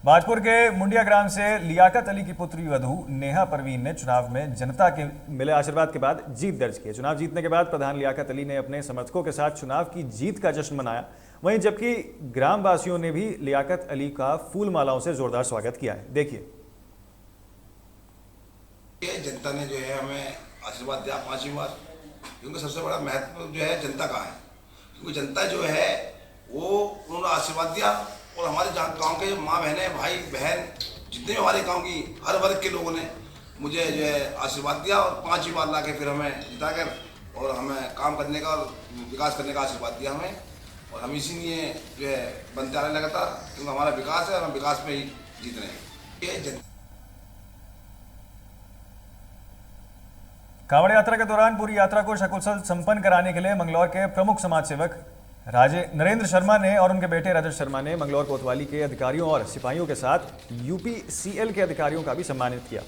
बाजपुर के मुंडिया ग्राम से लियाकत अली की पुत्री वधू नेहा परवीन ने चुनाव में जनता के मिले आशीर्वाद के बाद जीत दर्ज की। चुनाव जीतने के बाद प्रधान लियाकत अली ने अपने समर्थकों के साथ चुनाव की जीत का जश्न मनाया। वहीं जबकि ग्राम वासियों ने भी लियाकत अली का फूल मालाओं से जोरदार स्वागत किया है। देखिए, जनता ने जो है हमें आशीर्वाद दिया 5वीं बार, क्योंकि सबसे बड़ा महत्व जो है जनता का है। क्योंकि जनता जो है वो उन्होंने आशीर्वाद दिया और हमारे गांव के माँ बहनें, भाई बहन, जितने भी हमारे गांव की हर वर्ग के लोगों ने मुझे जो है आशीर्वाद दिया और 5वीं बार ला के फिर हमें जिताकर और हमें काम करने का और विकास करने का आशीर्वाद दिया हमें। और हम इसीलिए जो है बनते आ रहे लगातार, क्योंकि हमारा विकास है और हम विकास में ही जीत रहे हैं। कांवड़ यात्रा के दौरान पूरी यात्रा को सकुशल संपन्न कराने के लिए मंगलौर के प्रमुख समाज सेवक नरेंद्र शर्मा ने और उनके बेटे राजेश शर्मा ने मंगलौर कोतवाली के अधिकारियों और सिपाहियों के साथ यूपीसीएल के अधिकारियों का भी सम्मानित किया।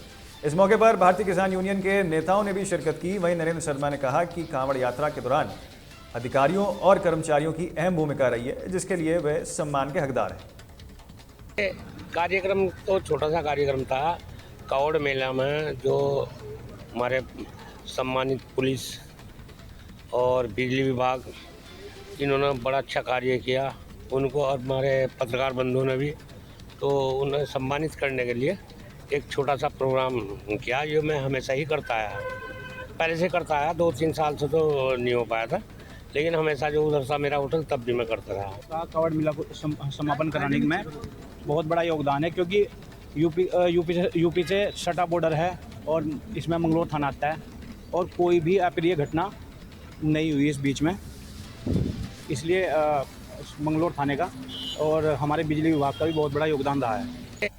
इस मौके पर भारतीय किसान यूनियन के नेताओं ने भी शिरकत की। वहीं नरेंद्र शर्मा ने कहा कि कांवड़ यात्रा के दौरान अधिकारियों और कर्मचारियों की अहम भूमिका रही है, जिसके लिए वे सम्मान के हकदार हैं। कार्यक्रम तो छोटा सा कार्यक्रम था। कांवड़ मेला में जो हमारे सम्मानित पुलिस और बिजली विभाग, इन्होंने बड़ा अच्छा कार्य किया। उनको और हमारे पत्रकार बंधुओं ने भी तो उन्हें सम्मानित करने के लिए एक छोटा सा प्रोग्राम किया, जो मैं हमेशा ही करता आया, पहले से करता आया। 2-3 साल से तो नहीं हो पाया था, लेकिन हमेशा जो उधर सा मेरा होटल तब भी मैं करता रहा। कांवड़ मेला को समापन कराने में बहुत बड़ा योगदान है, क्योंकि यूपी से सटा बॉर्डर है और इसमें मंगलौर थाना आता है और कोई भी अप्रिय घटना नहीं हुई इस बीच में। इसलिए मंगलौर थाने का और हमारे बिजली विभाग का भी बहुत बड़ा योगदान रहा है।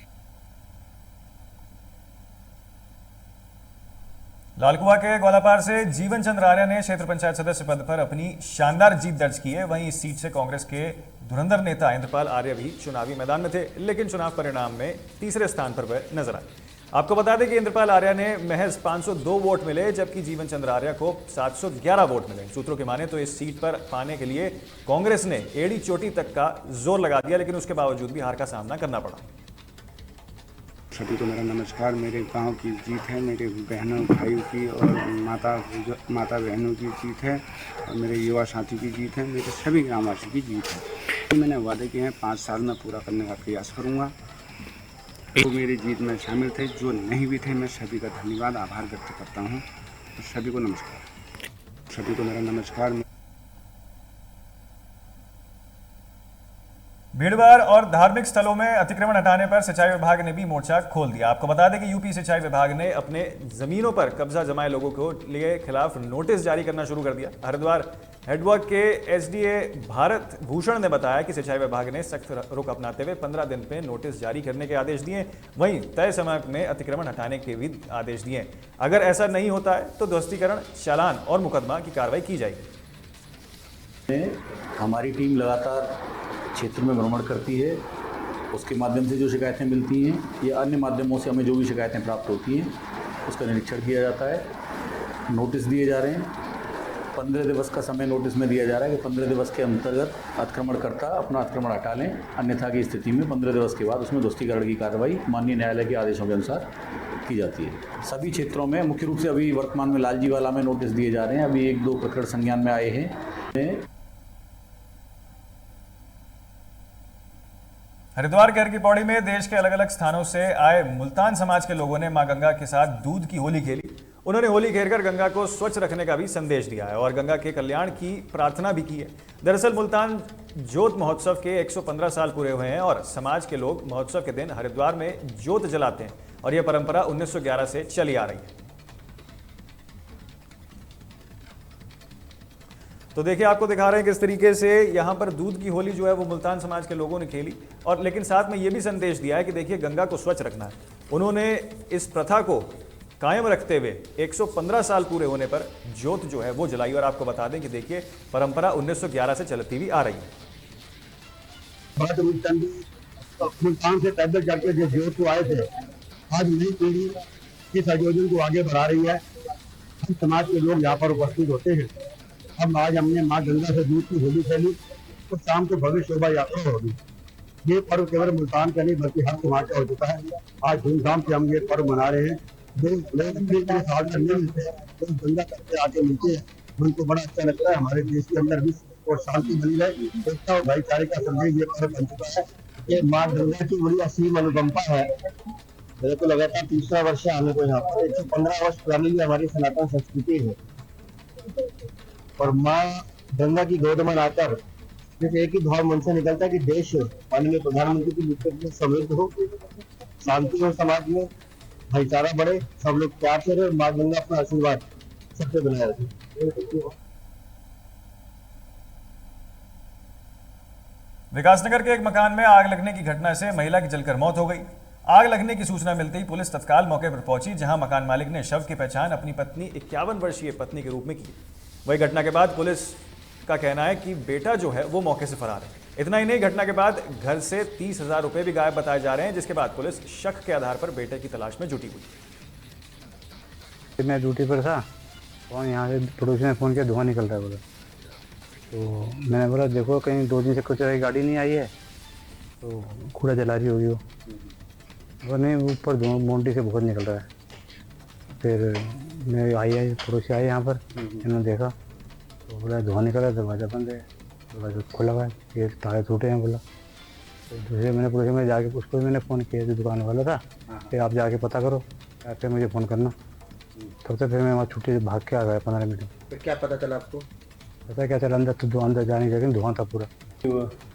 लालकुआ के गोलापार से जीवन चंद्र आर्य ने क्षेत्र पंचायत सदस्य पद पर अपनी शानदार जीत दर्ज की है। वहीं इस सीट से कांग्रेस के धुरंधर नेता इंद्रपाल आर्य भी चुनावी मैदान में थे, लेकिन चुनाव परिणाम में तीसरे स्थान पर वह नजर आए। आपको बता दें कि इंद्रपाल आर्य ने महज 502 वोट मिले, जबकि जीवन चंद्र आर्य को 711 वोट मिले। सूत्रों की माने तो इस सीट पर पाने के लिए कांग्रेस ने एड़ी चोटी तक का जोर लगा दिया, लेकिन उसके बावजूद भी हार का सामना करना पड़ा। सभी को मेरा नमस्कार। मेरे गांव की जीत है, मेरे बहनों भाइयों की और माता बहनों की जीत है और मेरे युवा साथी की जीत है, मेरे सभी ग्रामवासियों की जीत है। मैंने वादे किए हैं 5 साल में पूरा करने का प्रयास करूँगा। जो मेरी जीत में शामिल थे, जो नहीं भी थे, मैं सभी का धन्यवाद आभार व्यक्त करता हूँ। सभी को नमस्कार। सभी को मेरा नमस्कार। भीड़भाड़ और धार्मिक स्थलों में अतिक्रमण हटाने पर सिंचाई विभाग ने भी मोर्चा खोल दिया। आपको बता दें कि यूपी सिंचाई विभाग ने अपने जमीनों पर कब्जा जमाए लोगों को लिए खिलाफ नोटिस जारी करना शुरू कर दिया। हरिद्वार हेडवर्क के एसडीए भारत भूषण ने बताया कि सिंचाई विभाग ने सख्त रुख अपनाते हुए 15 दिन में नोटिस जारी करने के आदेश दिए। वहीं तय समय में अतिक्रमण हटाने के भी आदेश दिए। अगर ऐसा नहीं होता है तो ध्वस्तीकरण, चालान और मुकदमा की कार्रवाई की जाएगी। हमारी टीम लगातार क्षेत्र में भ्रमण करती है। उसके माध्यम से जो शिकायतें मिलती हैं या अन्य माध्यमों से हमें जो भी शिकायतें प्राप्त होती हैं, उसका निरीक्षण किया जाता है। नोटिस दिए जा रहे हैं। 15 दिवस का समय नोटिस में दिया जा रहा है कि 15 दिवस के अंतर्गत अतिक्रमणकर्ता अपना अतिक्रमण हटा लें, अन्यथा की स्थिति में 15 दिवस के बाद उसमें ध्वस्तीकरण की कार्रवाई माननीय न्यायालय के आदेशों के अनुसार की जाती है। सभी क्षेत्रों में मुख्य रूप से अभी वर्तमान में लालजीवाला में नोटिस दिए जा रहे हैं। अभी 1-2 प्रकरण संज्ञान में आए हैं। हरिद्वार के हर की पौड़ी में देश के अलग अलग स्थानों से आए मुल्तान समाज के लोगों ने मां गंगा के साथ दूध की होली खेली। उन्होंने होली खेलकर गंगा को स्वच्छ रखने का भी संदेश दिया है और गंगा के कल्याण की प्रार्थना भी की है। दरअसल मुल्तान जोत महोत्सव के 115 साल पूरे हुए हैं और समाज के लोग महोत्सव के दिन हरिद्वार में जोत जलाते हैं और यह परंपरा 1911 से चली आ रही है। तो देखिए, आपको दिखा रहे हैं किस तरीके से यहाँ पर दूध की होली जो है वो मुल्तान समाज के लोगों ने खेली और लेकिन साथ में ये भी संदेश दिया है कि देखिए गंगा को स्वच्छ रखना है। उन्होंने इस प्रथा को कायम रखते हुए 115 साल पूरे होने पर जोत जो है वो जलाई और आपको बता दें कि देखिए परंपरा 1911 से चलती हुई आ रही है। मुल्तान से पैदल जाके जो जोत को आए थे, आज नई पीढ़ी इस आयोजन को आगे बढ़ा रही है। हम समाज के लोग यहाँ पर उपस्थित होते हैं। अब आज हमने माँ गंगा से दूध की होली खेली और शाम को भव्य शोभा यात्रा होगी। ये पर्व केवल मुल्तान का नहीं बल्कि हर समाज का हो चुका है। आज धूमधाम से हम ये पर्व मना रहे हैं। जो लोग अपने साल में नहीं मिलते हैं, तो गंगा करके आके मिलते हैं, उनको बड़ा अच्छा लगता है। हमारे देश के अंदर भी और शांति बनी रहे, एकता और भाईचारे का संदेश ये पर्व बन चुका है। ये माँ गंगा की बड़ी असीम अनुकंपा है। मेरे को लगातार 3रा वर्ष है आने को यहाँ पर। 115 वर्ष पुरानी ये हमारी सनातन संस्कृति है और माँ गंगा की गोद में आकर सिर्फ एक ही भाव मन से निकलता है कि देश माननीय प्रधानमंत्री की नेतृत्व में समृद्ध हो, शांति हो, समाज में भाईचारा बढ़े, सब लोग प्यार से रहे और माँ गंगा अपना आशीर्वाद सबसे बनाए रखे। विकासनगर के एक मकान में आग लगने की घटना से महिला की जलकर मौत हो गई। आग लगने की सूचना मिलते ही पुलिस तत्काल मौके पर पहुंची, जहां मकान मालिक ने शव की पहचान अपनी पत्नी 51 वर्षीय पत्नी के रूप में की। वही घटना के बाद पुलिस का कहना है कि बेटा जो है वो मौके से फरार है। इतना ही नहीं, घटना के बाद घर से 30,000 रुपए भी गायब बताए जा रहे हैं, जिसके बाद पुलिस शक के आधार पर बेटे की तलाश में जुटी हुई। मैं ड्यूटी पर था और यहाँ से पड़ोसी ने फ़ोन किया, धुआं निकल रहा है बोला। तो मैंने बोला देखो कहीं 2 दिन से कुछ गाड़ी नहीं आई है, तो कूड़ा जला रही होगी वो। नहीं, ऊपर धुआं बाउंड्री से बहुत निकल रहा है। फिर मैं आई पड़ोसी आए यहाँ पर, इन्होंने देखा तो बोला धुआं निकल रहा है, दरवाज़ा बंद है, दरवाज़ा खुला हुआ है, ये ताले टूटे हैं बोला। तो दूसरे मैंने पड़ोसी में जाके उसको मैंने फ़ोन किया, जो दुकान वाला था, फिर आप जाके पता करो, फिर मुझे फ़ोन करना। तब तक फिर मैं वहाँ छुट्टी से भाग के आ गया 15 मिनट में। फिर क्या पता चला आपको? पता क्या चला, अंदर तो अंदर जाने की जगह धुआं था पूरा।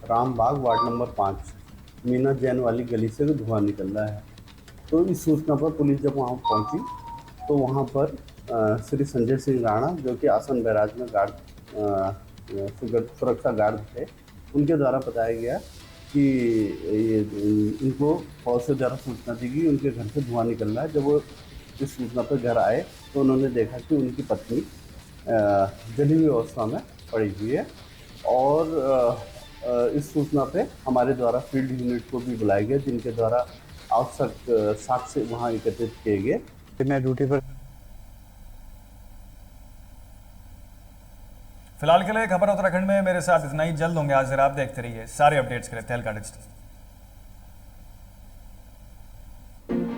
रामबाग वार्ड नंबर 5 मीना जैन वाली गली से धुआं निकल रहा है। तो इस सूचना पर पुलिस जब वहाँ पहुँची तो वहाँ पर श्री संजय सिंह राणा, जो कि आसन बैराज में सुरक्षा गार्ड थे, उनके द्वारा बताया गया कि ये इनको फौज से द्वारा सूचना दी गई उनके घर से धुआं निकल रहा है। जब वो इस सूचना पर घर आए तो उन्होंने देखा कि उनकी पत्नी जली हुई अवस्था में पड़ी हुई है और इस सूचना पे हमारे द्वारा फील्ड यूनिट को भी बुलाया गया, जिनके द्वारा आवश्यक साक्ष्य वहाँ एकत्रित किए गए। मैं ड्यूटी पर। फिलहाल के लिए खबर उत्तराखंड में मेरे साथ इतना ही। जल्द होंगे हाजिर, आप देखते रहिए सारे अपडेट्स के लिए तहलका डिजिटल।